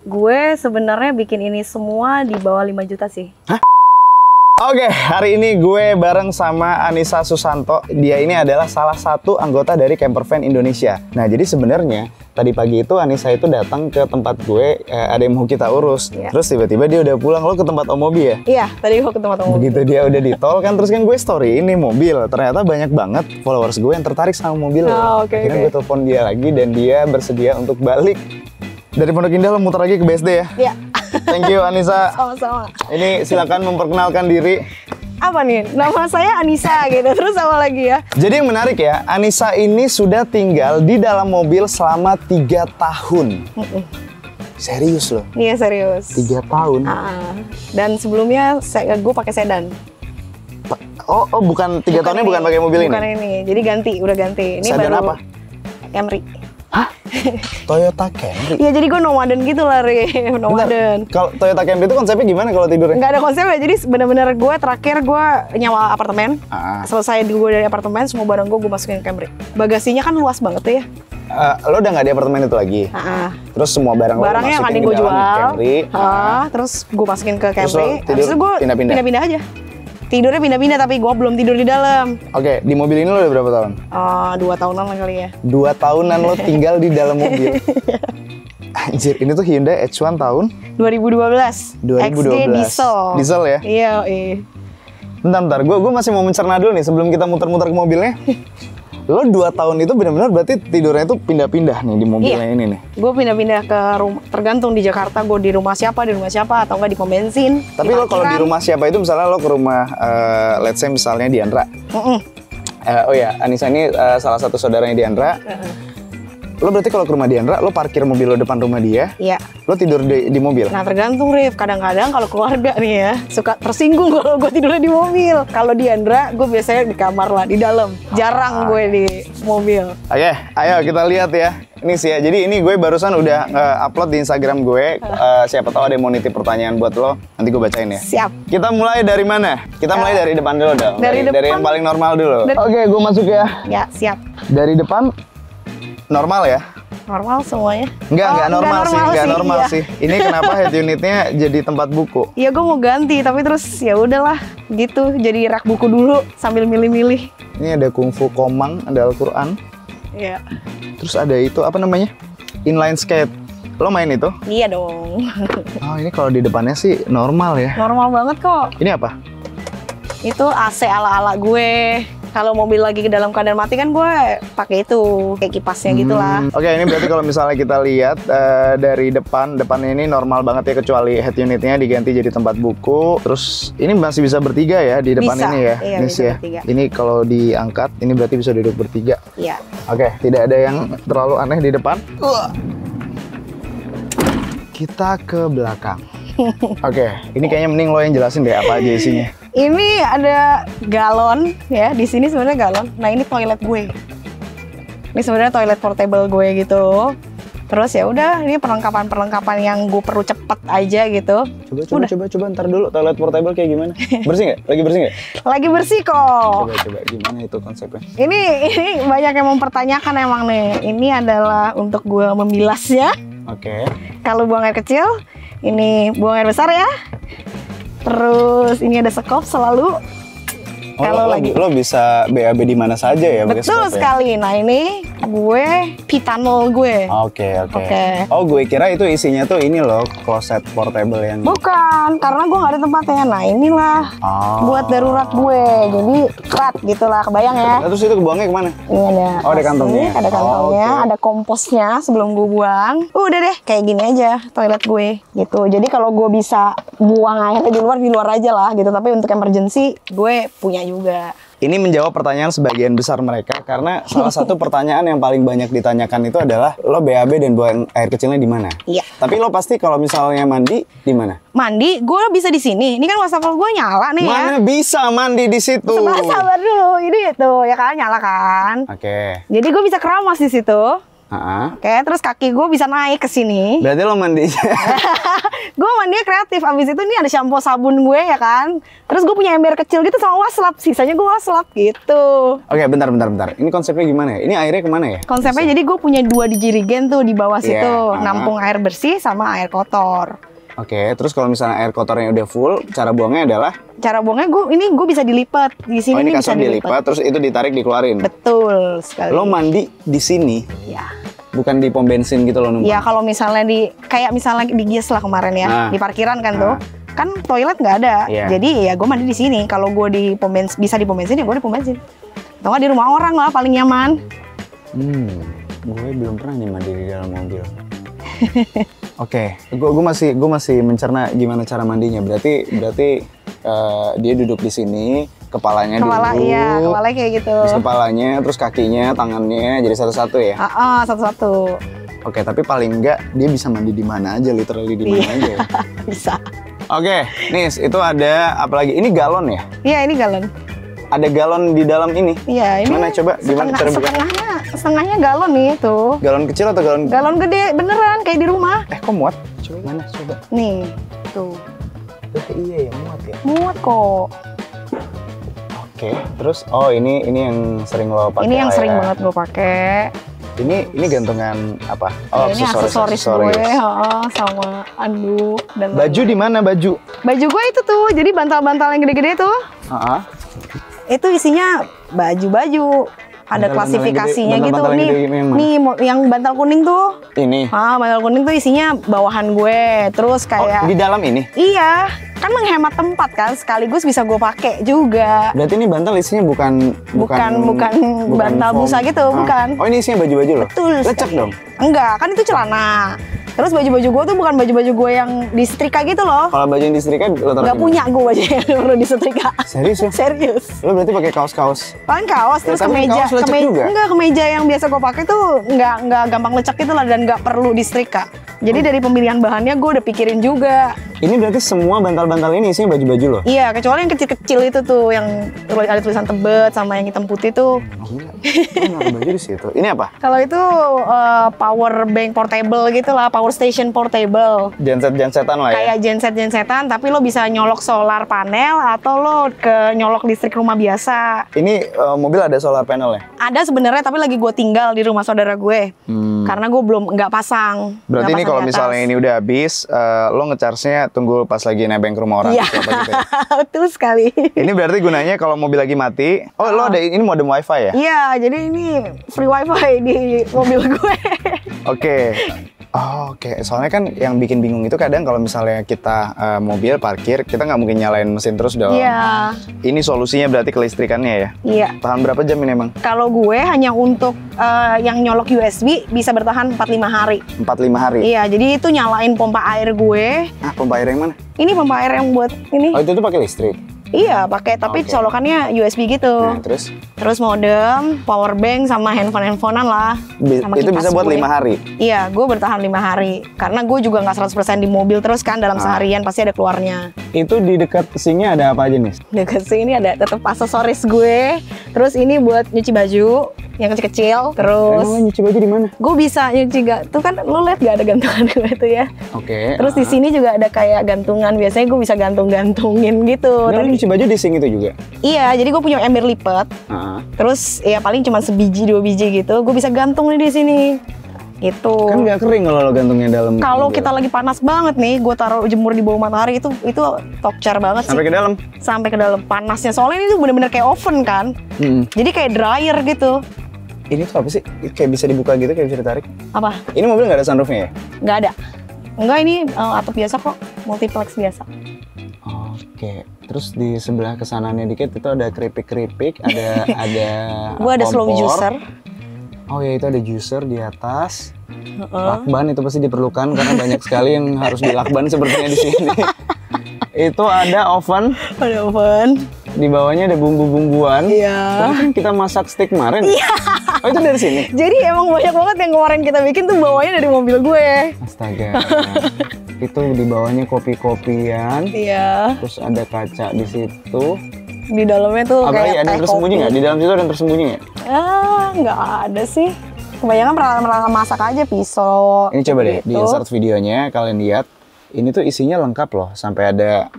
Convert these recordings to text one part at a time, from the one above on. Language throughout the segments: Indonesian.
Gue sebenarnya bikin ini semua di bawah 5 juta sih. Hah? Oke, hari ini gue bareng sama Anissa Susanto. Dia ini adalah salah satu anggota dari Campervan Indonesia. Nah, jadi sebenarnya tadi pagi itu Anissa itu datang ke tempat gue, ada yang mau kita urus. Terus tiba-tiba dia udah pulang. Lo ke tempat Om Mobi ya? Iya, tadi gue ke tempat Om Mobi. Begitu dia udah di tol kan, terus kan gue story ini mobil. Ternyata banyak banget followers gue yang tertarik sama mobil. Akhirnya gue telepon dia lagi dan dia bersedia untuk balik. Dari Pondok Indah lo muter lagi ke BSD ya? Iya. Thank you Anissa. Sama-sama. Ini silakan memperkenalkan diri. Apa nih? Nama saya Anissa gitu. Terus apa lagi ya? Jadi yang menarik ya, Anissa ini sudah tinggal di dalam mobil selama 3 tahun. Serius loh? Iya serius. 3 tahun? Dan sebelumnya gue pakai sedan. Oh bukan 3 tahunnya bukan pakai mobil ini? Bukan ini. Jadi ganti, udah ganti. Ini sedan baru apa? Camry. Hah? Toyota Camry? Iya jadi gue nomaden gitu lah, nomaden. Kalau Toyota Camry itu konsepnya gimana kalau tidurnya? Nggak ada konsepnya, jadi bener-bener gue terakhir gue nyawa apartemen. Selesai gue dari apartemen, semua barang gue masukin ke Camry. Bagasinya kan luas banget tuh ya. Lo udah nggak di apartemen itu lagi? Terus semua barangnya yang akan gue jual. Terus gue masukin ke Camry. Terus gue pindah-pindah aja. Tidurnya pindah-pindah tapi gue belum tidur di dalam. Oke, di mobil ini lo udah berapa tahun? 2 tahunan lah kali ya. 2 tahunan lo tinggal di dalam mobil. Anjir, ini tuh Hyundai H1 tahun? 2012. XD diesel. Diesel ya? Iya. Bentar, gue masih mau mencerna dulu nih sebelum kita muter-muter ke mobilnya. Lo 2 tahun itu benar-benar berarti tidurnya itu pindah-pindah nih di mobilnya ini nih? Gue pindah-pindah ke rumah, tergantung di Jakarta gue di rumah siapa atau enggak di pom bensin. Tapi lo kalau di rumah siapa itu misalnya lo ke rumah, let's say misalnya Diandra. Oh ya, Anissa ini salah satu saudaranya Diandra. Lo berarti kalau ke rumah Diandra, lo parkir mobil lo depan rumah dia. Iya. Lo tidur di mobil? Nah tergantung Rif, kadang-kadang kalau keluarga nih ya suka tersinggung kalau gue tidurnya di mobil. Kalau Diandra, gue biasanya di kamar lah, di dalam. Jarang gue di mobil. Oke, ayo kita lihat ya. Ini sih ya, jadi ini gue barusan udah upload di Instagram gue. Siapa tahu ada yang mau nitip pertanyaan buat lo, nanti gue bacain ya. Siap. Kita mulai dari mana? Kita mulai dari depan dulu dong. Dari yang paling normal dulu. Oke, gue masuk ya. Ya, siap. Dari depan normal ya? Normal semuanya? Enggak normal sih. Ini kenapa head unitnya jadi tempat buku? Iya, gue mau ganti, tapi terus ya udahlah gitu. Jadi rak buku dulu sambil milih-milih. Ini ada kungfu komang, ada Al-Quran. Iya. Terus ada itu apa namanya? Inline skate. Lo main itu? Iya dong. Oh, ini kalau di depannya sih normal ya? Normal banget kok. Ini apa? Itu AC ala-ala gue. Kalau mobil lagi ke dalam keadaan mati kan gue pakai itu kayak kipasnya gitulah. Oke, ini berarti kalau misalnya kita lihat dari depannya ini normal banget ya, kecuali head unitnya diganti jadi tempat buku. Terus ini masih bisa bertiga ya di depan ini ya. Iya, ini bisa ya. bertiga. Ini kalau diangkat ini berarti bisa duduk bertiga. Iya. Oke, tidak ada yang terlalu aneh di depan. Kita ke belakang. Oke, ini kayaknya mending lo yang jelasin deh apa aja isinya. Ini ada galon ya, di sini sebenarnya galon. Nah, ini toilet gue. Ini sebenarnya toilet portable gue gitu. Terus ya udah, ini perlengkapan yang gue perlu cepet aja gitu. Coba ntar dulu toilet portable kayak gimana? Bersih nggak? Lagi bersih nggak? Lagi bersih kok. Coba gimana itu konsepnya? Ini banyak yang mempertanyakan emang nih. Ini adalah untuk gue memilasnya. Oke. Kalau buang air kecil, ini buang air besar ya. Terus ini ada sekop selalu. Kalau lo bisa BAB di mana saja ya? Betul sekali. Nah ini gue pitanol gue. Oke. Oh, gue kira itu isinya tuh ini loh, kloset portable yang. Bukan, karena gue nggak ada tempatnya. Nah inilah buat darurat gue. Jadi kerat gitulah, kebayang ya. Terus itu kebuangnya kemana? Ini ada. Oh, ada kantongnya. Ada kantongnya, ada komposnya sebelum gue buang. Udah deh, kayak gini aja toilet gue gitu. Jadi kalau gue bisa buang airnya di luar aja lah gitu. Tapi untuk emergency gue punya juga. Ini menjawab pertanyaan sebagian besar mereka karena salah satu pertanyaan yang paling banyak ditanyakan itu adalah lo BAB dan buang air kecilnya di mana? Iya. Tapi lo pasti kalau misalnya mandi di mana? Mandi gue bisa di sini. Ini kan wastafel gue nyala nih ya. Mana bisa mandi di situ? Sabar dulu. Ini tuh ya kan nyala kan. Oke. Jadi gue bisa keramas di situ. Oke, terus kaki gue bisa naik ke sini. Berarti lo mandi. Gue mandinya kreatif. Abis itu nih ada shampoo sabun gue ya kan. Terus gue punya ember kecil gitu sama waslap. Sisanya gue waslap gitu. Oke, bentar. Ini konsepnya gimana ya? Ini airnya kemana ya? Konsepnya jadi gue punya 2 jerigen tuh di bawah situ. Nampung air bersih sama air kotor. Oke, terus kalau misalnya air kotornya udah full, cara buangnya adalah? Cara buangnya gue bisa dilipat. Di sini ini bisa kasur dilipat, terus itu ditarik dikeluarin. Betul sekali. Lo mandi di sini? Ya. Bukan di pom bensin gitu lo numpang? Ya kalau misalnya kayak misalnya di Gies lah kemarin ya, di parkiran kan tuh, kan toilet nggak ada, jadi ya gue mandi di sini. Kalau gue di pom bensin, bisa di pom bensin ya gue di pom bensin. Atau nggak di rumah orang lah paling nyaman. Gue belum pernah mandi di dalam mobil. Oke, gue masih mencerna gimana cara mandinya. Berarti dia duduk di sini. Kepalanya dulu. Iya, kepalanya kayak gitu. Terus kepalanya, terus kakinya, tangannya, jadi satu-satu ya? Satu-satu. Oke, tapi paling enggak dia bisa mandi di mana aja, literally di mana aja. Bisa. Oke, Nis, itu ada apa lagi? Ini galon ya? Iya, ini galon. Ada galon di dalam ini? Iya, ini. Mana coba? Gimana cara buka? Setengahnya galon nih tuh. Galon kecil atau galon? Galon gede, beneran kayak di rumah. Kok muat? Coba mana? Coba. Nih, tuh. Iya ya, muat ya. Muat kok. Oke, terus ini yang sering lo pakai. Ini yang sering banget gue pakai. Ini gantungan apa? Ini aksesoris gue, sama anduk dan baju di mana baju? Baju gue itu tuh, jadi bantal-bantal yang gede-gede tuh. Itu isinya baju-baju. Ada klasifikasinya gitu. Nih yang bantal kuning tuh. Ini. Bantal kuning tuh isinya bawahan gue. Terus kayak di dalam ini? Iya, kan menghemat tempat kan, sekaligus bisa gue pakai juga. Berarti ini bantal isinya bukan bantal foam. Busa gitu, bukan. Oh, ini isinya baju-baju loh? Betul. Lecek dong? Enggak, kan itu celana. Terus baju-baju gue tuh bukan baju-baju gue yang disetrika gitu loh. Kalau baju yang disetrika lo taruh? Nggak punya gue baju yang perlu disetrika. Serius ya? Serius. Lo berarti pakai kaos-kaos? Paling kaos, terus kemeja. Enggak, kemeja yang biasa gue pakai tuh nggak gampang lecek gitu lah dan nggak perlu disetrika. Jadi dari pemilihan bahannya gue udah pikirin juga. Ini berarti semua bantal-bantal ini isinya baju-baju loh? Iya, kecuali yang kecil-kecil itu tuh yang ada tulisan Tebet sama yang hitam putih tuh. Naruh baju di situ. Ini apa? Kalau itu power bank portable gitu lah, power station portable. Genset-gensetan lah ya? Kayak genset-gensetan, tapi lo bisa nyolok solar panel atau lo nyolok listrik rumah biasa. Ini mobil ada solar panel ya? Ada sebenarnya, tapi lagi gue tinggal di rumah saudara gue. Karena gue belum nggak pasang. Berarti ini kalau misalnya ini udah habis, lo nge-charge-nya tunggu pas lagi nebeng ke rumah orang. Iya, gitu ya? betul sekali. Ini berarti gunanya kalau mobil lagi mati. Oh, lo ada ini modem wifi ya? Iya, jadi ini free wifi di mobil gue. Oke. Oke. Soalnya kan yang bikin bingung itu kadang kalau misalnya kita mobil parkir, kita nggak mungkin nyalain mesin terus dong. Iya. Ini solusinya berarti kelistrikannya ya? Iya. Tahan berapa jam ini emang? Kalau gue hanya untuk yang nyolok USB bisa bertahan 45 hari. 45 hari? Iya, jadi itu nyalain pompa air gue. Pompa air yang mana? Ini pompa air yang buat ini. Oh, itu tuh pakai listrik? Iya, pakai, tapi colokannya USB gitu. Nah, terus modem, power bank, sama handphonean lah. Sama itu bisa buat 5 hari? Iya, gue bertahan 5 hari. Karena gue juga nggak 100% di mobil terus kan, dalam seharian pasti ada keluarnya. Itu di dekat sini ada apa aja nih? Dekat sini ada tetap aksesoris gue. Terus ini buat nyuci baju yang kecil-kecil. Terus nyuci baju di mana? Gue bisa nyuci tuh kan, lo liat gak ada gantungan gue tuh ya? Oke. Terus di sini juga ada kayak gantungan. Biasanya gue bisa gantung-gantungin gitu. Lo nyuci baju di sink itu juga? Iya, jadi gue punya ember lipat. Terus ya paling cuma sebiji 2 biji gitu. Gue bisa gantung nih di sini. Gitu. Kan nggak kering kalau lo gantungnya dalam. Kalau kita lagi panas banget nih, gue taruh jemur di bawah matahari itu tokcer banget sih. Sampai ke dalam? Sampai ke dalam panasnya. Soalnya ini tuh bener-bener kayak oven kan. Jadi kayak dryer gitu. Ini tuh apa sih? Kayak bisa dibuka gitu, kayak bisa ditarik? Apa? Ini mobil nggak ada sunroofnya ya? Nggak ada. Enggak, ini atap biasa kok. Multiplex biasa. Oke. Terus di sebelah kesananya dikit itu ada keripik-keripik, ada Gue ada slow juicer. Oh ya, itu ada juicer di atas. Lakban itu pasti diperlukan karena banyak sekali yang harus dilakban sepertinya di sini. Itu ada oven. Ada oven. Di bawahnya ada bumbu-bumbuan. Iya. Kan kita masak steak kemarin. Iya. Oh, itu dari sini? Jadi emang banyak banget yang kemarin kita bikin tuh bawahnya dari mobil gue. Astaga. Itu di bawahnya kopi-kopian. Iya. Terus ada kaca di situ. Di dalamnya tuh kayak ada yang tersembunyi nggak? Di dalam situ ada yang tersembunyi nggak? Nggak ada sih. Kebanyakan peralatan masak aja, pisau. Ini coba deh, gitu. di insert videonya kalian lihat. Ini tuh isinya lengkap loh, sampai ada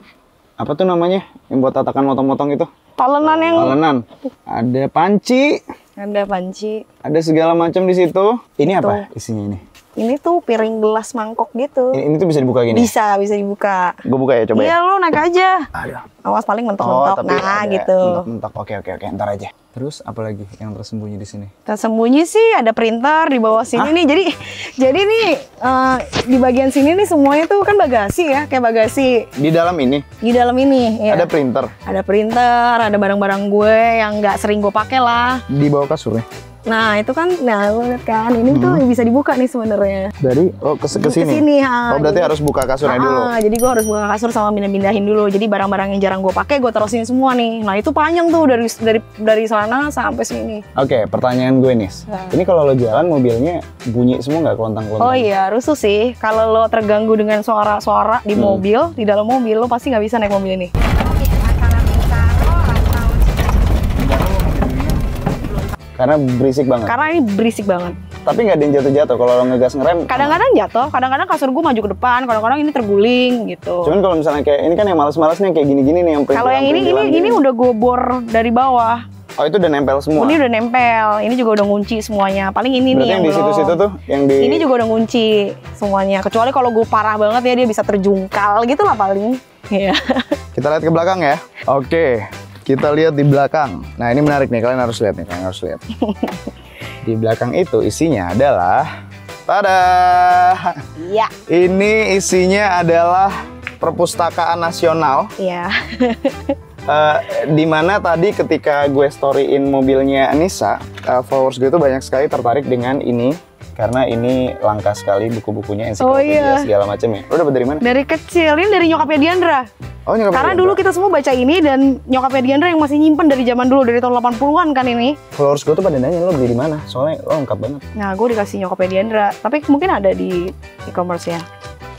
apa tuh namanya? Yang buat tatakan motong-motong itu. Palenan yang Palenan. Ada panci. ada panci. Ada segala macam di situ. Ini Gitu. apa isinya ini? Ini tuh piring gelas mangkok gitu. Ini tuh bisa dibuka gini? Bisa dibuka. Gue buka ya, coba Iya, ya. lo naik aja. Aduh. Awas paling mentok-mentok. tapi Nah, ada gitu. mentok-mentok. Oke, ntar aja. Terus apa lagi yang tersembunyi di sini? Tersembunyi sih ada printer di bawah sini nih. Jadi nih di bagian sini nih semuanya tuh kan bagasi ya, kayak bagasi Di dalam ini di dalam ini. Ya. ada printer Ada printer, ada barang-barang gue yang nggak sering gue pakai lah. di bawah kasurnya. Nah itu kan, nah lo lihat kan, ini tuh bisa dibuka nih sebenarnya. Dari ke sini. Kesini, ha. Oh, berarti harus buka kasurnya dulu. Jadi gue harus buka kasur sama pindahin dulu. Jadi barang-barang yang jarang gue pakai gue taruh sini semua nih. Nah itu panjang tuh dari sana sampai sini. Oke, pertanyaan gue nih. Nah. Ini kalau lo jalan mobilnya bunyi semua nggak kelontang-kelontang? Oh iya, rusuh sih. Kalau lo terganggu dengan suara-suara di mobil, di dalam mobil, lo pasti nggak bisa naik mobil ini. Karena berisik banget. Karena ini berisik banget. Tapi nggak ada yang jatuh-jatuh kalau lo ngegas ngerem. Kadang-kadang jatuh, kadang-kadang kasur gue maju ke depan, kadang-kadang ini terguling gitu. Cuman kalau misalnya kayak ini kan yang males-males nih kayak gini-gini nih yang Kalau yang ini udah gue bor dari bawah. Oh, itu udah nempel semua. Ini udah nempel, ini juga udah ngunci semuanya. Paling ini Berarti nih yang di belum. situ-situ tuh yang di Ini juga udah ngunci semuanya. Kecuali kalau gue parah banget ya dia bisa terjungkal gitu lah paling. Iya. Kita lihat ke belakang ya. Oke, kita lihat di belakang. Nah, ini menarik nih, kalian harus lihat nih, kalian harus lihat. Di belakang itu isinya adalah tada. Iya. Ini isinya adalah Perpustakaan Nasional. Iya. Di mana tadi ketika gue storyin mobilnya Anissa, followers gue tuh banyak sekali tertarik dengan ini karena ini langka sekali buku-bukunya, ensiklopedia segala macam ya. Lo dapet dari mana? Dari kecil, ini dari nyokapnya Diandra. Oh, nyokapnya Karena Diandra. dulu kita semua baca ini dan nyokapnya Diandra yang masih nyimpen dari zaman dulu, dari tahun 80-an kan ini. Followers gue tuh pada nanya lo beli di mana? Soalnya lo lengkap banget. Nah, gue dikasih nyokapnya Diandra, tapi mungkin ada di e-commerce ya.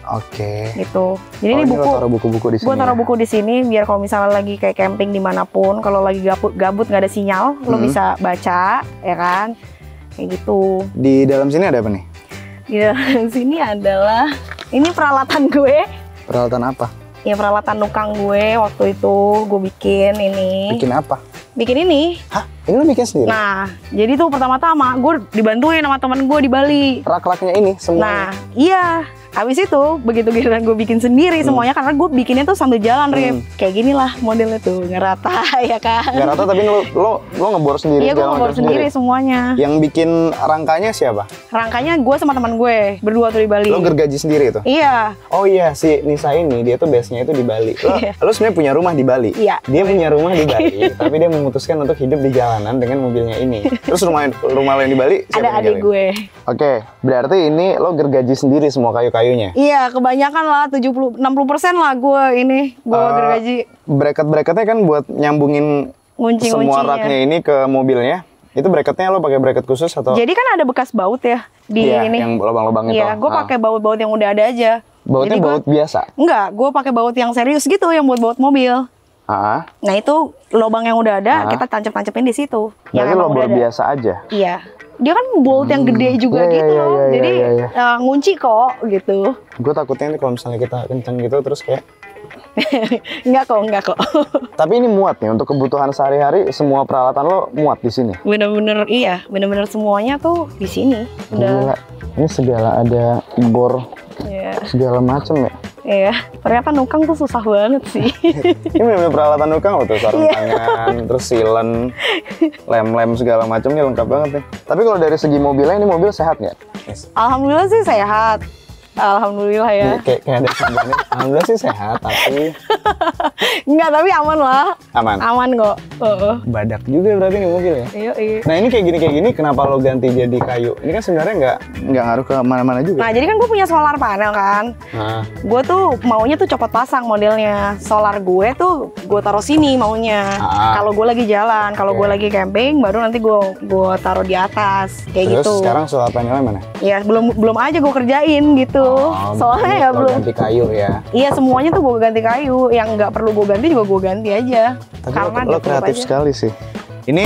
Oke. Gitu. Jadi Oh, ini buku. lo taruh buku-buku di sini. Gue taruh ya? buku di sini biar kalau misalnya lagi kayak camping dimanapun, kalau lagi gabut nggak ada sinyal, lo bisa baca, ya kan? Kayak gitu. Di dalam sini ada apa nih? Di dalam sini adalah ini peralatan gue. Peralatan apa? Ya peralatan nukang gue waktu itu gue bikin ini. Bikin apa? Bikin ini. Hah? Ini lo bikin sendiri? Nah, jadi tuh pertama-tama gue dibantuin sama teman gue di Bali. Rak-raknya ini semua. Nah, iya. Habis itu begitu giliran gue bikin sendiri semuanya karena gue bikinnya tuh sambil jalan, Rip. Kayak gini lah modelnya tuh, ngerata ya kan. Nggak rata tapi lo ngebor sendiri. Iya, gue segala ngebor macam sendiri semuanya. Yang bikin rangkanya siapa? Rangkanya gue sama teman gue berdua tuh di Bali. Lo gergaji sendiri itu? Iya. Oh iya, si Nisa ini dia tuh base-nya itu di Bali. Lo sebenarnya punya rumah di Bali. Iya. Dia punya rumah di Bali, tapi dia memutuskan untuk hidup di jalanan dengan mobilnya ini. Terus rumah lo yang di Bali siapa Ada yang adik tinggalin? gue. Oke, berarti ini lo gergaji sendiri semua kayu-kayunya. Iya, kebanyakan lah 60% lah gue ini gue gergaji. Bracket-bracketnya kan buat nyambungin semua Ngunci-nguncinya. raknya ini ke mobilnya. Itu bracketnya lo pakai bracket khusus atau? Jadi kan ada bekas baut ya di Iya, ini. yang lubang-lubang itu. Iya, gue Ah. pakai baut-baut yang udah ada aja. Bautnya Jadi baut biasa? Enggak, gue pakai baut yang serius gitu, yang buat baut mobil. Ah. Nah itu lubang yang udah ada, kita tancap-tancapin di situ. Berarti emang lubang udah ada. biasa aja? Iya. Dia kan bolt yang gede juga Iya, gitu iya, loh. iya, Jadi iya, iya. ngunci kok gitu. Gue takutnya nih kalau misalnya kita kenceng gitu terus kayak. Enggak kok. Tapi ini muat nih untuk kebutuhan sehari-hari, semua peralatan lo muat di sini. Bener-bener semuanya tuh di sini. Gila. Ini segala ada bor Iya. segala macem ya. Iya. Ternyata nukang tuh susah banget sih. Ini bener-bener peralatan nukang lo tuh, sarung Iya. tangan, terus silen, lem-lem segala macam nih lengkap banget nih. Tapi kalau dari segi mobilnya ini mobil sehat nggak? Alhamdulillah sih sehat. Alhamdulillah ya. Ini kayak ada sebenarnya. Alhamdulillah sih sehat, tapi Enggak, tapi aman lah. aman. Aman kok. Badak juga berarti nih mobil ya. Iya. Nah ini kayak gini, kenapa lo ganti jadi kayu? Ini kan sebenarnya nggak ngaruh ke mana-mana juga. Nah, jadi kan gue punya solar panel kan. Nah, Gue tuh maunya tuh copot pasang modelnya. Solar gue tuh gue taruh sini maunya. Kalau gue lagi jalan, kalau gue lagi camping, baru nanti gue taruh di atas kayak terus gitu. sekarang solar panelnya mana? Ya belum aja gue kerjain gitu. Soalnya ya lo belum. ganti kayu ya. Iya semuanya tuh gue ganti kayu. Yang nggak perlu gue ganti juga gue ganti aja. Tapi Karena lo kreatif sekali sih. Ini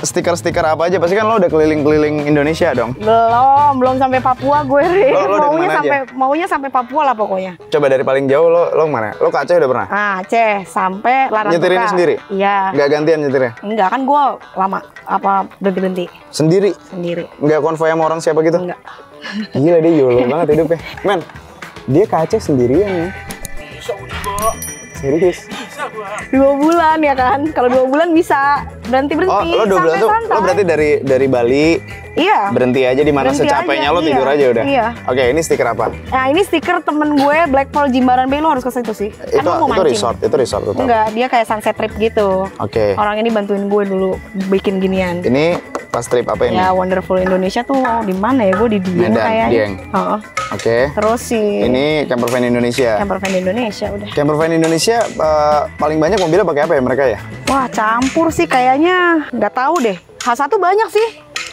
stiker-stiker apa aja? Pasti kan lo udah keliling-keliling Indonesia dong. Belum sampai Papua gue, Ri. Lo Maunya sampai Papua lah pokoknya. Coba dari paling jauh lo mana? Lo ke Aceh udah pernah? Aceh sampai Larang Tuka. Nyetirinnya sendiri? Iya. Nggak gantian nyetirnya? Enggak, kan gue lama berhenti. Sendiri? Sendiri. Nggak konvoy sama orang siapa gitu? Enggak. Gila, dia YOLO banget hidupnya. Men, dia ke Aceh sendirian ya. Serius? 2 bulan ya kan? Kalau 2 bulan bisa berhenti. Oh, lo 2 bulan tuh, lo berarti dari Bali, iya, berhenti aja di mana secapeknya lo, tidur aja udah? Iya. Oke, ini stiker apa? Nah, ini stiker temen gue, Black Pearl Jimbaran Bay, lo harus ke situ sih. Kan lo mau mancing. Itu resort tuh. Enggak, dia kayak sunset trip gitu. Oke. Orang ini bantuin gue dulu bikin ginian. Ini pas trip apa ini? Ya, Wonderful Indonesia tuh di mana ya? Gue di Dieng kayaknya. Dieng. Oke. Terus sih. Ini Campervan Indonesia. Campervan Indonesia udah. Campervan Indonesia paling banyak mobilnya pakai apa ya mereka ya? Wah, campur sih kayaknya. Nggak tahu deh. H1 banyak sih.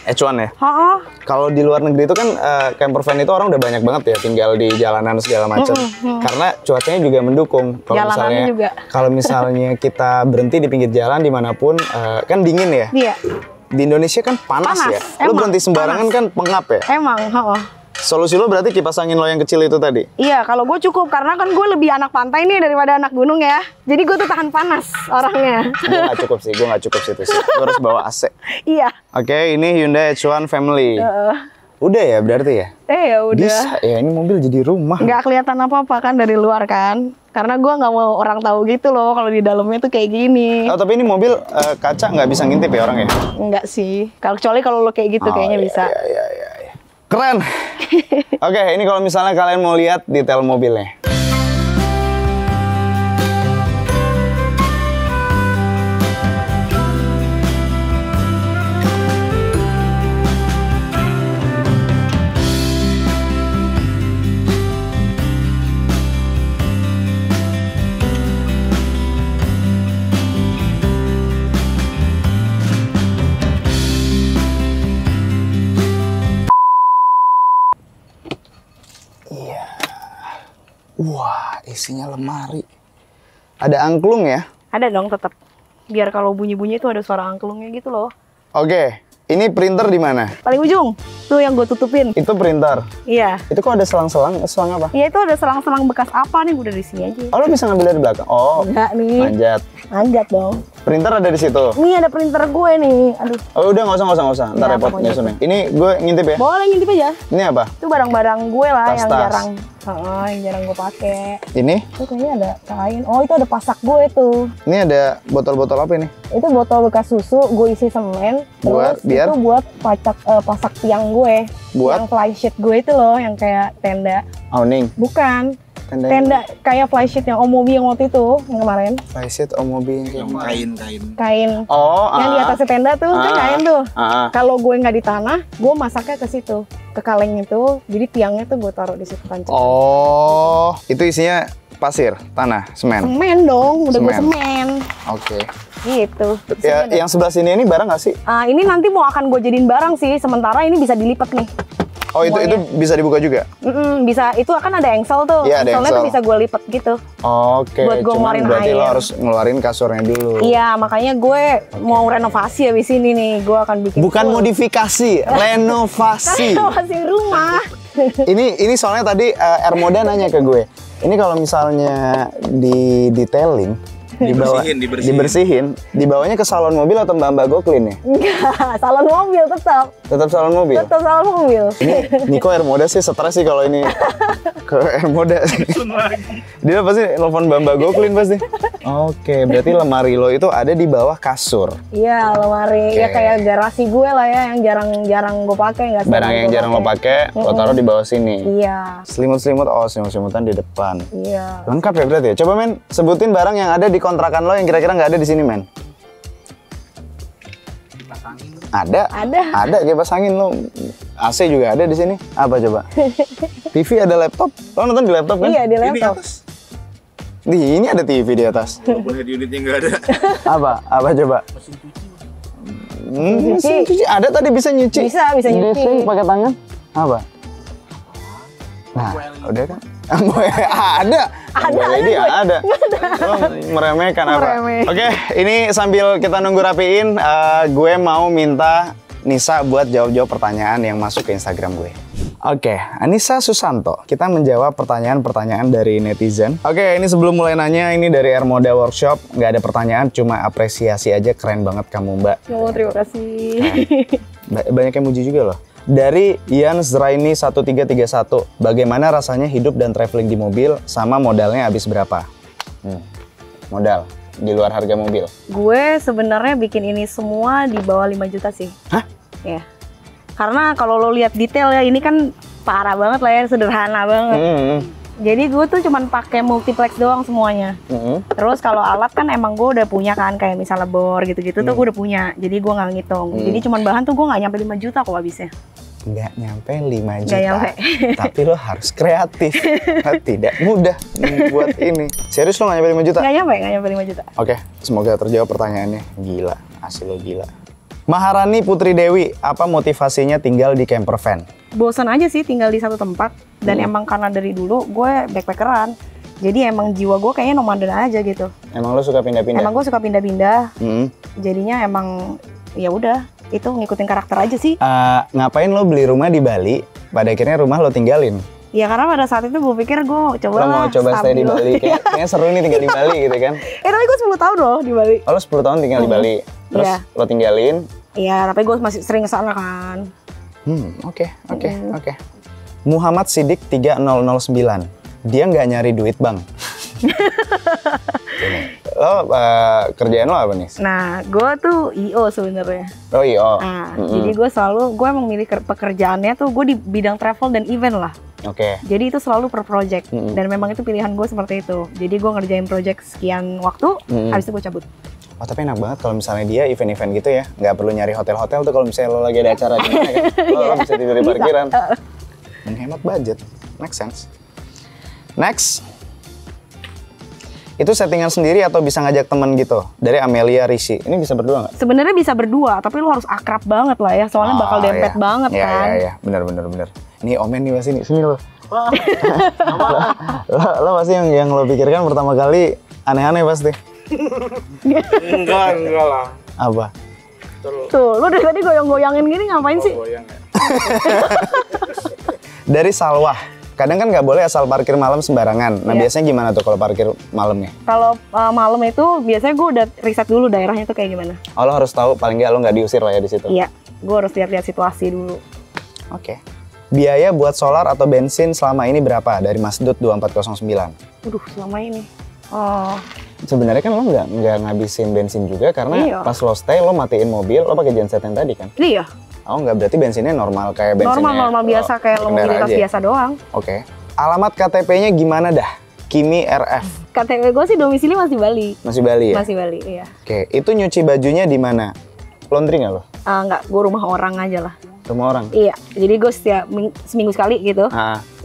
H1 ya? Heeh. Kalau di luar negeri itu kan campervan itu orang udah banyak banget ya tinggal di jalanan segala macam. Karena cuacanya juga mendukung. Kalau misalnya kita berhenti di pinggir jalan dimanapun kan dingin ya? Iya. Di Indonesia kan panas ya? Lo berhenti sembarangan kan pengap ya? Emang, heeh. Solusi lo berarti kipas angin lo yang kecil itu tadi? Iya, kalau gue cukup. Karena kan gue lebih anak pantai nih daripada anak gunung ya. Jadi gue tuh tahan panas orangnya. Gue nggak cukup sih situ sih. Gue harus bawa AC. Iya. Oke, ini Hyundai H1 Family. Udah ya berarti ya? Ya udah. Bisa ya, ini mobil jadi rumah. Nggak kelihatan apa-apa kan dari luar kan. Karena gue nggak mau orang tahu gitu loh kalau di dalamnya tuh kayak gini. Oh, tapi ini mobil kaca nggak bisa ngintip ya orang ya? Enggak sih. Kecuali kalau lo kayak gitu kayaknya bisa. Iya. Keren. Oke, ini kalau misalnya kalian mau lihat detail mobilnya. Wah, isinya lemari. Ada angklung ya? Ada dong tetap. Biar kalau bunyi-bunyi itu ada suara angklungnya gitu loh. Oke, ini printer di mana? Paling ujung. Tuh yang gue tutupin. Itu printer? Iya. Itu kok ada selang-selang? Selang apa? Iya, itu ada selang-selang bekas apa nih, udah di sini aja. Oh, lo bisa ngambil dari belakang? Oh, enggak nih. Manjat dong. Printer ada di situ? Nih ada printer gue nih. Aduh. Oh, udah nggak usah. Ntar repot nyusunnya. Ini gue ngintip ya? Boleh ngintip aja. Ini apa? Itu barang-barang gue lah yang jarang. yang jarang gue pakai. Ini? Itu kayaknya ada kain. Oh, itu ada pasak gue tuh. Ini ada botol-botol apa ini? Itu botol bekas susu, gue isi semen. Buat terus biar? itu buat pasak tiang gue. Buat? Yang flysheet gue itu loh, yang kayak tenda. Awning? Bukan. Tenda kayak flysheet yang Omobi yang waktu itu, yang kemarin. Flysheet Omobi yang kain. Oh, yang di atasnya tenda tuh, kan kain tuh. Kalau gue nggak di tanah, gue masaknya ke situ, ke kaleng itu. Jadi tiangnya tuh gue taruh di situ tancap. Oh, itu isinya pasir, tanah, semen? Semen dong, udah gue semen. Oke. Gitu. Ya, yang sebelah sini ini barang nggak sih? Ini nanti mau akan gue jadiin barang sih, sementara ini bisa dilipat nih. Oh, itu bisa dibuka juga? Bisa, itu akan ada engsel tuh. Iya, ada engselnya engsel. tuh bisa gue lipat gitu. Oke, buat gue cuman ngeluarin berarti air. lo harus ngeluarin kasurnya dulu. Iya, makanya gue mau renovasi habis ini nih. Gue akan bikin bukan modifikasi, renovasi. Renovasi rumah. Ini soalnya tadi Ermoda nanya ke gue. Ini kalau misalnya di detailing, dibersihin, dibawanya ke salon mobil atau mbak-mbak Goklin ya? Enggak, salon mobil tetap. Tetap salon mobil? Tetap salon mobil. Ini Niko Ermoda sih stres sih kalau ini ke Ermoda. Dia pasti nelfon mbak-mbak Goklin pasti. Oke, berarti lemari lo itu ada di bawah kasur? Iya, lemari. Ya kayak garasi gue lah ya, yang jarang gue pakai. Barang yang jarang lo pakai, lo taruh di bawah sini? Iya. Selimut-selimut, selimut-selimutan di depan. Iya. Lengkap ya berarti ya? Coba men, sebutin barang yang ada di kontrakan lo yang kira-kira nggak ada di sini men. Ada kipas angin lo. AC juga ada di sini. Apa coba? TV, ada laptop. Lo nonton di laptop kan? Iya, di laptop. Ini ada TV di atas. Walaupun head unitnya nggak ada. Apa coba? Mesin cuci ada tadi, bisa nyuci. Bisa nyuci. Pakai tangan. Apa? Nah, udah kan? Ada. Lady ada. Lo meremehkan apa? Oke, ini sambil kita nunggu rapiin, gue mau minta Nisa buat jawab-jawab pertanyaan yang masuk ke Instagram gue. Oke, Anissa Susanto. Kita menjawab pertanyaan-pertanyaan dari netizen. Oke, ini sebelum mulai nanya, ini dari Ermoda Workshop. Nggak ada pertanyaan, cuma apresiasi aja. Keren banget kamu, Mbak. Oh, terima kasih. Nah, banyak yang muji juga loh. Dari Ian Zraini 1331. Bagaimana rasanya hidup dan traveling di mobil, sama modalnya habis berapa? Modal di luar harga mobil. Gue sebenarnya bikin ini semua di bawah 5 juta sih. Hah? Ya. Karena kalau lo lihat detail ya, ini kan parah banget lah ya, sederhana banget. Jadi gue tuh cuman pakai multiplex doang semuanya. Terus kalau alat kan emang gue udah punya kan, kayak misalnya bor gitu-gitu tuh gue udah punya. Jadi gue nggak ngitung. Jadi cuman bahan tuh gue nggak nyampe 5 juta kok habisnya. Nggak nyampe 5 juta. Nggak nyampe. Tapi lo harus kreatif. Tidak mudah membuat ini. Serius lo nggak nyampe 5 juta? Nggak nyampe 5 juta. Oke, semoga terjawab pertanyaannya. Gila, asli lo gila. Maharani Putri Dewi, apa motivasinya tinggal di camper van? Bosan aja sih tinggal di satu tempat. Dan emang karena dari dulu gue backpackeran. Jadi emang jiwa gue kayaknya nomaden aja gitu. Emang lo suka pindah-pindah? Emang gue suka pindah-pindah. Jadinya emang ya udah, itu ngikutin karakter aja sih. Ngapain lo beli rumah di Bali? Pada akhirnya rumah lo tinggalin? Ya karena pada saat itu gue pikir gue coba lo mau coba stay di Bali, kayaknya seru nih tinggal di Bali gitu kan. Tapi gue 10 tahun loh di Bali. Oh, lo 10 tahun tinggal di Bali, terus lo tinggalin? Iya, tapi gue masih sering kesana kan. Oke. Muhammad Sidik 3009, dia nggak nyari duit bang. Lo kerjaan lo apa nih? Nah, gue tuh IO sebenarnya. Oh IO. Nah, jadi gue emang milih pekerjaannya tuh gue di bidang travel dan event lah. Oke. Jadi itu selalu per project dan memang itu pilihan gue seperti itu. Jadi gue ngerjain project sekian waktu, habis itu gue cabut. Oh tapi enak banget kalau misalnya dia event-event gitu ya, nggak perlu nyari hotel-hotel tuh kalau misalnya lo lagi ada acara di mana kan, lo bisa tidur di parkiran. Menghemat budget, make sense. Next. Itu settingan sendiri atau bisa ngajak temen gitu? Dari Amelia Rishi. Ini bisa berdua nggak? Sebenarnya bisa berdua, tapi lo harus akrab banget lah ya, soalnya bakal dempet banget kan. Iya, benar. Ini Omen nih pasti nih, sini lo. Lo pasti yang lo pikirkan pertama kali aneh-aneh pasti. Enggak lah. Apa? Tuh, lo dari tadi goyang-goyangin gini ngapain sih? Goyang ya. Dari Salwah. Kadang kan nggak boleh asal parkir malam sembarangan. Nah biasanya gimana tuh kalau parkir malamnya? Kalau malam itu biasanya gue udah riset dulu daerahnya tuh kayak gimana. Oh, lo harus tahu paling nggak lo nggak diusir lah ya di situ. Iya, gue harus lihat-lihat situasi dulu. Oke. Biaya buat solar atau bensin selama ini berapa? Dari Masdud 2409. Selama ini. Oh. Sebenarnya kan lo nggak ngabisin bensin juga karena pas lo stay lo matiin mobil lo pakai genset yang tadi kan? Iya. Oh nggak, berarti bensinnya normal kayak bensinnya normal biasa kayak lo mobilitas biasa doang. Oke. Alamat KTP-nya gimana dah? Kimi RF. KTP gue sih domisili masih Bali. Masih Bali ya? Masih Bali, iya. Oke, itu nyuci bajunya di mana? Laundry nggak lo? Enggak, gue rumah orang aja lah. Rumah orang? Iya, jadi gue setiap seminggu sekali gitu.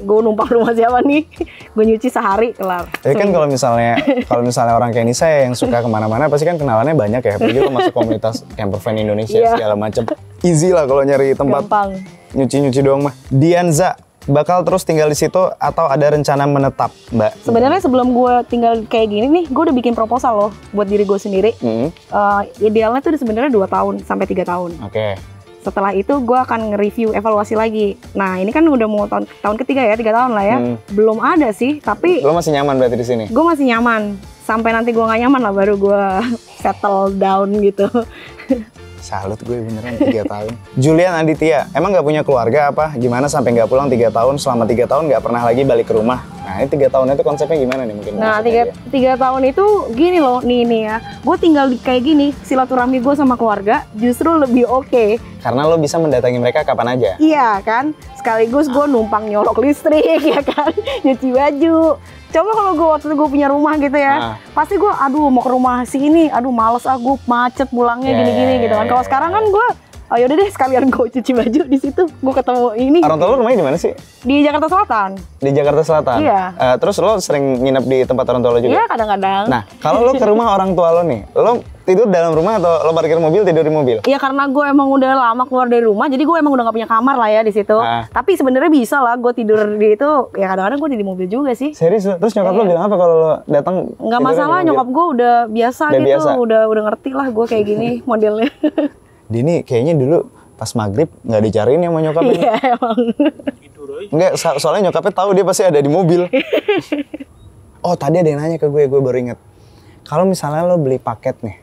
Gue numpang rumah siapa nih, gue nyuci sehari kelar. Tapi kan kalau misalnya orang kayak Nisa yang suka kemana-mana pasti kan kenalannya banyak ya. Apalagi lo masuk komunitas camper van Indonesia segala macam. Easy lah kalau nyari tempat. Gampang. Nyuci doang mah. Dianza, bakal terus tinggal di situ atau ada rencana menetap, Mbak? Sebenarnya sebelum gue tinggal kayak gini nih, gue udah bikin proposal loh buat diri gue sendiri. Idealnya tuh sebenarnya 2 tahun sampai 3 tahun. Oke. Setelah itu gue akan nge-review evaluasi lagi. Nah ini kan udah mau tahun ketiga ya, 3 tahun lah ya. Belum ada sih, tapi lo masih nyaman berarti di sini? Gue masih nyaman. Sampai nanti gue nggak nyaman lah baru gue settle down gitu. Salut gue beneran 3 tahun. Julian Aditya, emang nggak punya keluarga apa? Gimana sampai nggak pulang 3 tahun? Selama 3 tahun nggak pernah lagi balik ke rumah. Nah ini 3 tahun itu konsepnya gimana nih mungkin? Nah 3 tahun itu gini loh, nih ya. Gue tinggal kayak gini, silaturahmi gue sama keluarga justru lebih oke. Karena lo bisa mendatangi mereka kapan aja. Iya kan, sekaligus gue numpang nyolok listrik ya kan, nyuci baju. Coba kalau gue waktu itu gue punya rumah gitu ya, pasti gue mau ke rumah si ini, males gue macet pulangnya gini-gini gitu kan. Kalau sekarang kan gue, yaudah deh sekalian gue cuci baju di situ, gue ketemu ini. Orang tua lo rumahnya di mana sih? Di Jakarta Selatan. Di Jakarta Selatan? Iya. Terus lo sering nginep di tempat orang tua lo juga? Iya kadang-kadang. Nah kalau lo ke rumah orang tua lo nih, lo tidur dalam rumah atau lo parkir mobil tidur di mobil? Iya karena gue emang udah lama keluar dari rumah, jadi gue emang udah gak punya kamar lah ya di situ. Tapi sebenarnya bisa lah gue tidur di itu. Ya kadang-kadang gue di mobil juga sih. Serius? Terus nyokap lo bilang apa kalau lo datang? Nggak masalah, nyokap gue udah biasa udah gitu, biasa. udah ngerti lah gue kayak gini modelnya. Dini kayaknya dulu pas maghrib nggak dicariin ya sama nyokapnya. Iya emang. Enggak, soalnya nyokapnya tahu dia pasti ada di mobil. Oh tadi ada yang nanya ke gue baru inget. Kalau misalnya lo beli paket nih,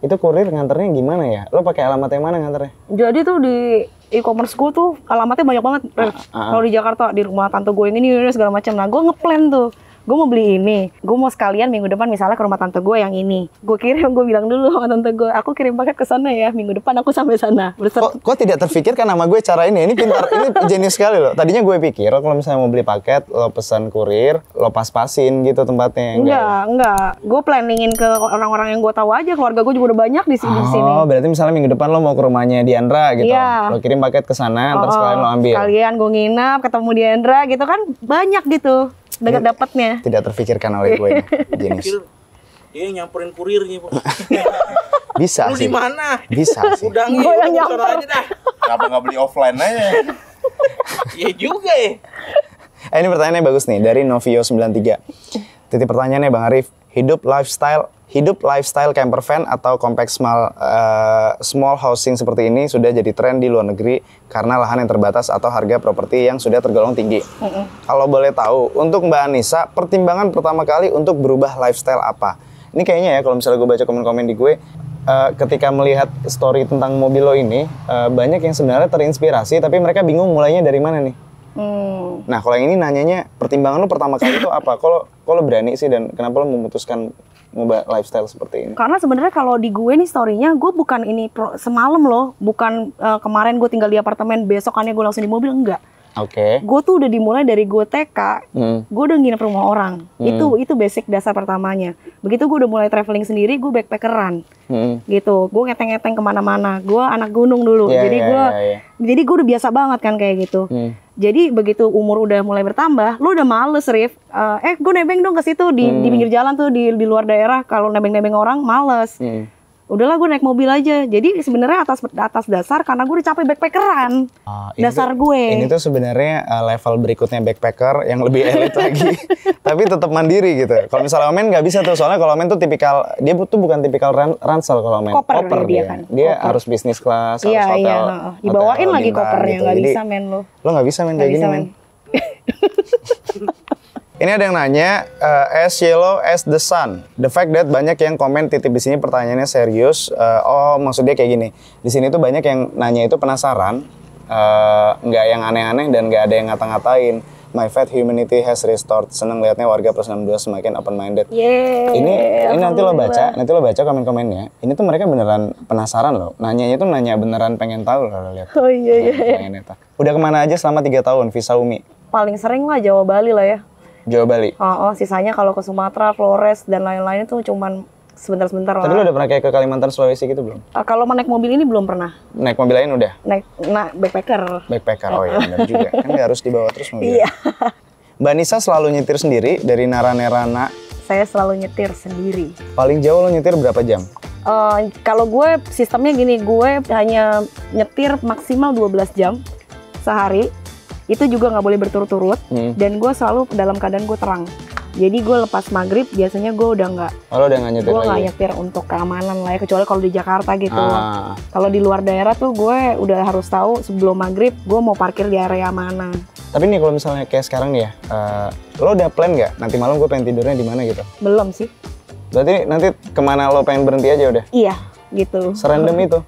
itu kurir nganternya gimana ya? Lo pakai alamat yang mana nganternya? Jadi tuh di e-commerce gue tuh alamatnya banyak banget. Kalau di Jakarta di rumah tante gue yang ini segala macam. Nah gue ngeplan tuh. Gue mau beli ini, gue mau sekalian minggu depan misalnya ke rumah tante gue yang ini. Gue bilang dulu sama tante gue, aku kirim paket ke sana ya, minggu depan aku sampai sana. Kok tidak terfikirkan sama gue cara ini? Ini pintar, ini jenius sekali loh. Tadinya gue pikir kalau misalnya mau beli paket, lo pesan kurir, lo pas-pasin gitu tempatnya. Enggak. Gue planningin ke orang-orang yang gue tahu aja, keluarga gue juga udah banyak di sini. Oh, berarti misalnya minggu depan lo mau ke rumahnya Diandra gitu. Iya. Lo kirim paket ke sana, terus sekalian lo ambil. Sekalian gue nginap, ketemu Diandra gitu kan, banyak gitu. Dapatnya tidak terfikirkan oleh gue. Jenis. Dia nyamperin kurirnya, Pak. Bisa lu sih. Lu di mana? Bisa sih. Udah gue yang nyamper aja dah. Kenapa nggak beli offline aja? Iya juga ya. Ini pertanyaannya bagus nih dari Novio93. Titik pertanyaannya Bang Arif, hidup lifestyle camper van atau compact small housing seperti ini sudah jadi tren di luar negeri karena lahan yang terbatas atau harga properti yang sudah tergolong tinggi. Kalau boleh tahu, untuk Mbak Anissa, pertimbangan pertama kali untuk berubah lifestyle apa? Ini kayaknya ya, kalau misalnya gue baca komen-komen di gue, ketika melihat story tentang mobil lo ini, banyak yang sebenarnya terinspirasi, tapi mereka bingung mulainya dari mana nih. Nah, kalau yang ini nanyanya, pertimbangan lo pertama kali itu apa? Kalau berani sih dan kenapa lo memutuskan ngubah lifestyle seperti ini? Karena sebenarnya kalau di gue nih story-nya, gue bukan ini semalam loh, bukan kemarin gue tinggal di apartemen, besokannya gue langsung di mobil, enggak. Oke. Gue tuh udah dimulai dari gue TK, gue udah nginep rumah orang. Itu basic dasar pertamanya. Begitu gue udah mulai traveling sendiri, gue backpackeran. Gitu. Gue ngeteng-ngeteng kemana-mana. Gue anak gunung dulu. Jadi gue udah biasa banget kan kayak gitu. Jadi begitu umur udah mulai bertambah, lu udah males, Rif. Gue nebeng dong ke situ di pinggir jalan tuh di luar daerah. Kalau nebeng-nebeng orang males. Udahlah gue naik mobil aja. Jadi sebenarnya atas dasar karena gue udah capek backpackeran. Dasar gue. Ini tuh sebenarnya level berikutnya backpacker yang lebih elit lagi. Tapi tetap mandiri gitu. Kalau misalnya Omen nggak bisa tuh, soalnya kalau Omen tuh tipikal, dia tuh bukan tipikal ransel kalau Omen. Koper dia kan. Dia harus bisnis kelas, harus hotel. Iya. Dibawain lagi kopernya, gitu. nggak bisa men lo. Lo nggak bisa men kayak gini men. Ini ada yang nanya, as yellow as the sun. The fact that banyak yang komen titip di sini pertanyaannya serius. Maksudnya kayak gini. Di sini tuh banyak yang nanya itu penasaran, nggak yang aneh-aneh dan nggak ada yang ngata-ngatain. My faith humanity has restored. Seneng liatnya warga plus 62 semakin open minded. Ini nanti lo baca komen-komennya. Ini tuh mereka beneran penasaran loh. Nanyanya tuh nanya beneran pengen tahu loh lihat. Oh iya. Udah kemana aja selama 3 tahun visa Umi? Paling sering lah Jawa Bali lah ya. Jawa Bali. Sisanya kalau ke Sumatera, Flores dan lain-lain itu cuman sebentar-sebentar lah. Tapi lo udah pernah kayak ke Kalimantan, Sulawesi gitu belum? Kalau naik mobil ini belum pernah. Naik mobil lain udah? Backpacker. Backpacker, oh iya benar juga. Kan nggak harus dibawa terus mobil. Iya. Mbak Nisa selalu nyetir sendiri dari Naranerana. Saya selalu nyetir sendiri. Paling jauh lo nyetir berapa jam? Kalau gue sistemnya gini, gue hanya nyetir maksimal 12 jam sehari. Itu juga nggak boleh berturut-turut. Dan gue selalu dalam keadaan gue terang. Jadi gue lepas maghrib biasanya gue udah nggak. Lo udah nggak nyetir lagi? Gue nggak nyetir untuk keamanan lah ya, kecuali kalau di Jakarta gitu. Kalau di luar daerah tuh gue udah harus tahu sebelum maghrib gue mau parkir di area mana. Tapi nih kalau misalnya kayak sekarang nih ya, lo udah plan nggak? Nanti malam gue pengen tidurnya di mana gitu? Belum sih. Berarti nanti kemana lo pengen berhenti aja udah? Iya. Gitu. Serandom itu.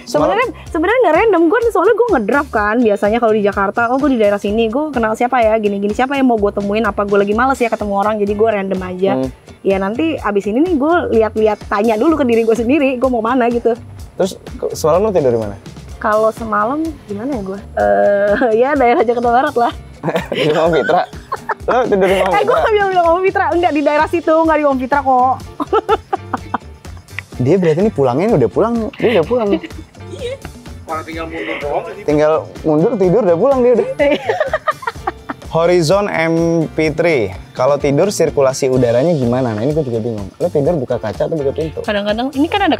Sebenarnya nggak random, soalnya gue ngedraft kan biasanya kalau di Jakarta. Gue di daerah sini, gue kenal siapa ya, gini siapa yang mau gue temuin, apa gue lagi males ya ketemu orang, jadi gue random aja. Ya nanti abis ini nih gue lihat tanya dulu ke diri gue sendiri, gue mau mana gitu. Terus semalam lo tidur di mana? Kalau semalam gimana ya gue? Ya daerah Jakarta Barat lah. Di Om Fitra. Lo tidur di Om Fitra? Gue nggak bilang Om Fitra, enggak di daerah situ, nggak di Om Fitra kok. Dia berarti nih pulangnya udah pulang. Dia udah pulang. Iya. Malah tinggal mundur doang. Tinggal mundur tidur udah pulang dia udah. Horizon MP3. Kalau tidur sirkulasi udaranya gimana? Nah ini gue juga bingung. Lo tidur buka kaca atau buka pintu? Kadang-kadang ini kan ada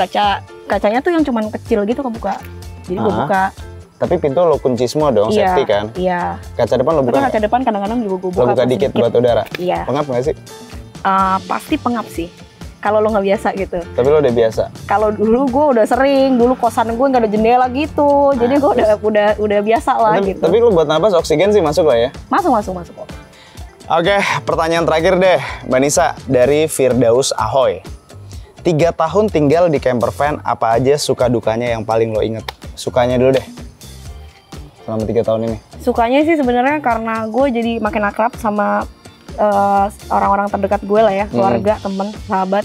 kacanya tuh yang cuman kecil gitu kebuka. Jadi gue buka. Tapi pintu lo kunci semua dong, safety kan? Iya. Kaca depan lo buka? Tapi kaca depan kadang-kadang juga gue buka. Lo buka dikit buat udara? Iya. Pengap nggak sih? Pasti pengap sih. Kalau lo nggak biasa gitu. Tapi lo udah biasa? Kalau dulu gue udah sering, dulu kosan gue nggak ada jendela gitu, jadi gue udah biasa lah gitu. Tapi lo buat napas oksigen sih masuk lah ya? Masuk kok. Oke, pertanyaan terakhir deh, Mbak Nisa dari Firdaus Ahoy. 3 tahun tinggal di camper van, apa aja suka dukanya yang paling lo inget? Sukanya dulu deh, selama 3 tahun ini. Sukanya sih sebenarnya karena gue jadi makin akrab sama orang-orang terdekat gue lah ya, keluarga, temen, sahabat.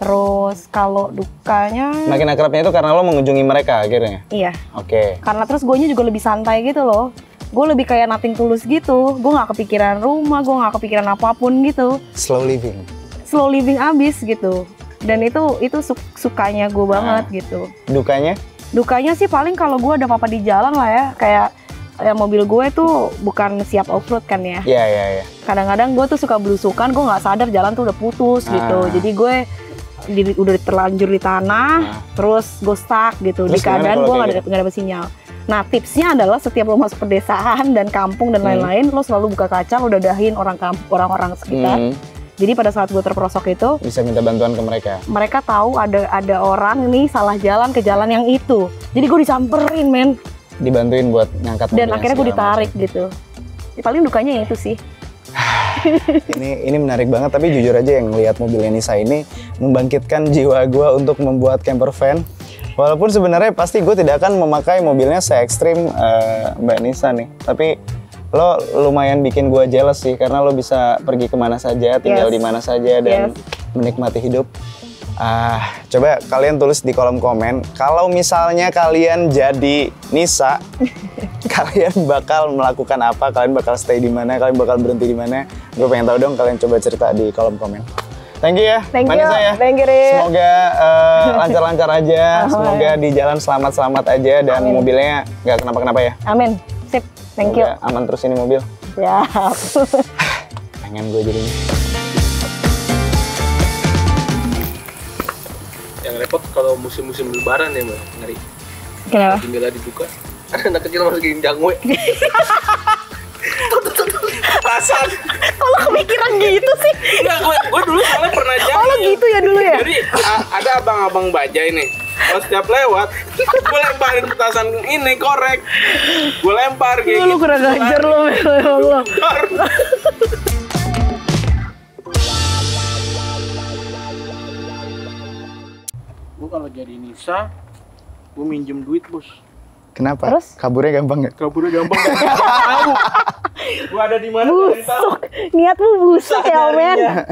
Terus kalau dukanya... Makin akrabnya itu karena lo mengunjungi mereka akhirnya? Iya. Oke. Karena terus gue juga lebih santai gitu loh. Gue lebih kayak nothing tulus gitu. Gue gak kepikiran rumah, gue gak kepikiran apapun gitu. Slow living? Slow living abis gitu. Dan itu sukanya gue banget gitu. Dukanya? Dukanya sih paling kalau gue ada apa-apa di jalan lah ya. Kayak mobil gue tuh bukan siap off-road kan ya. Iya. Kadang-kadang gue tuh suka belusukan, gue nggak sadar jalan tuh udah putus gitu. Jadi gue udah terlanjur di tanah, terus gue stuck gitu. Di keadaan gue nggak dapet sinyal. Nah tipsnya adalah setiap lo masuk pedesaan dan kampung dan lain-lain, lo selalu buka kaca, lo dadahin orang-orang sekitar. Jadi pada saat gue terperosok itu, bisa minta bantuan ke mereka. Mereka tahu ada orang nih salah jalan ke jalan yang itu. Jadi gue disamperin, men. Dibantuin buat ngangkat dan akhirnya gue ditarik gitu. Paling dukanya ya itu sih. ini menarik banget, tapi jujur aja yang lihat mobilnya Nisa ini membangkitkan jiwa gue untuk membuat camper van. Walaupun sebenarnya pasti gue tidak akan memakai mobilnya se-ekstrim Mbak Nisa nih, tapi lo lumayan bikin gue jealous sih karena lo bisa pergi kemana saja, tinggal di mana saja dan menikmati hidup. Coba kalian tulis di kolom komen, kalau misalnya kalian jadi Nisa, kalian bakal melakukan apa? Kalian bakal stay di mana? Kalian bakal berhenti di mana? Gue pengen tahu dong, kalian coba cerita di kolom komen. Thank you ya, Nisa ya. Thank you, Rin. Semoga lancar-lancar aja, semoga di jalan selamat-selamat aja dan mobilnya nggak kenapa-kenapa ya. Amin. Sip, thank you. Aman terus ini mobil. Siap. Pengen gue jadinya. Yang repot kalau musim-musim lebaran ya Mbak, ngeri. Kenapa? Tinggal dibuka, ada anak kecil masukin jangwe. Pasar. Kalau kepikiran gitu sih? Enggak, gue dulu soalnya pernah jahil. Oh lo gitu ya dulu ya? Jadi ada abang-abang bajai nih. Kalau setiap lewat, gue lemparin petasan ini korek. Gue lempar kayak Lu kurang ajar lo, memang lo. Gue kalau jadi Nisa, gue minjem duit bos. Kenapa? Terus? Kaburnya gampang nggak? Kaburnya gampang gak tahu. Gue ada di mana? Busuk. Niatmu busuk ya, men.